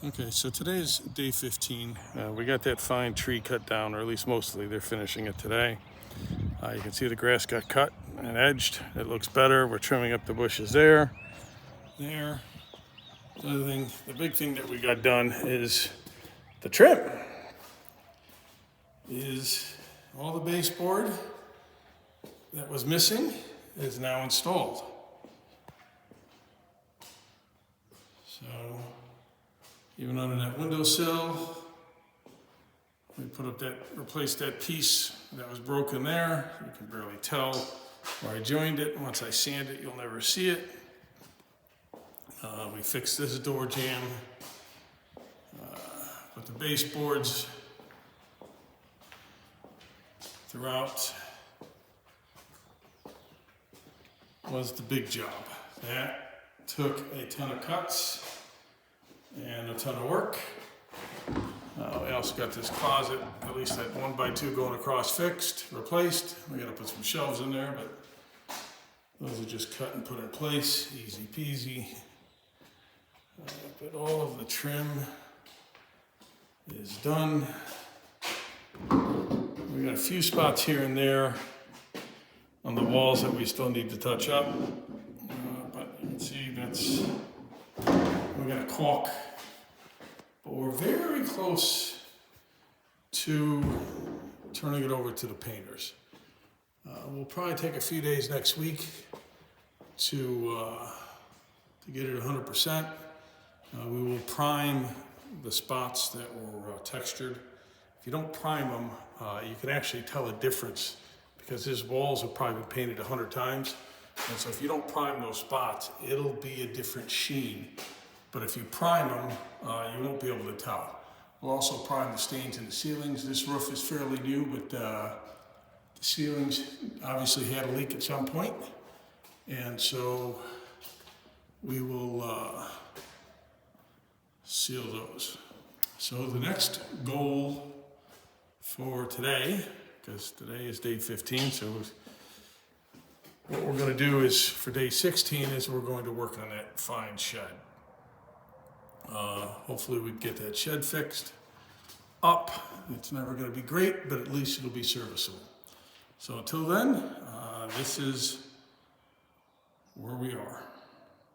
Okay, so today is day 15. We got that fine tree cut down, or at least mostly. They're finishing it today. You can see the grass got cut and edged. It looks better. We're trimming up the bushes there. The other thing, the big thing that we got done is the trim. Is all the baseboard that was missing is now installed. So even under that windowsill, we replaced that piece that was broken there. You can barely tell where I joined it. Once I sand it, you'll never see it. We fixed this door jamb. Put the baseboards throughout was the big job. That took a ton of cuts and a ton of work. We also got this closet, at least that 1x2 going across, fixed, replaced. We got to put some shelves in there, but those are just cut and put in place, easy peasy. But all of the trim is done. We got a few spots here and there on the walls that we still need to touch up. But you can see we got a caulk. But we're very close to turning it over to the painters. We'll probably take a few days next week to get it 100%. We will prime the spots that were textured. If you don't prime them, you can actually tell a difference because his walls have probably been painted 100 times. And so if you don't prime those spots, it'll be a different sheen. But if you prime them, you won't be able to tell. We'll also prime the stains in the ceilings. This roof is fairly new, but the ceilings obviously had a leak at some point. And so we will seal those. So the next goal for today, because today is day 15, so what we're going to do is for day 16 is we're going to work on that fine shed. Hopefully we get that shed fixed up. It's never going to be great, but at least it'll be serviceable. So until then, this is where we are.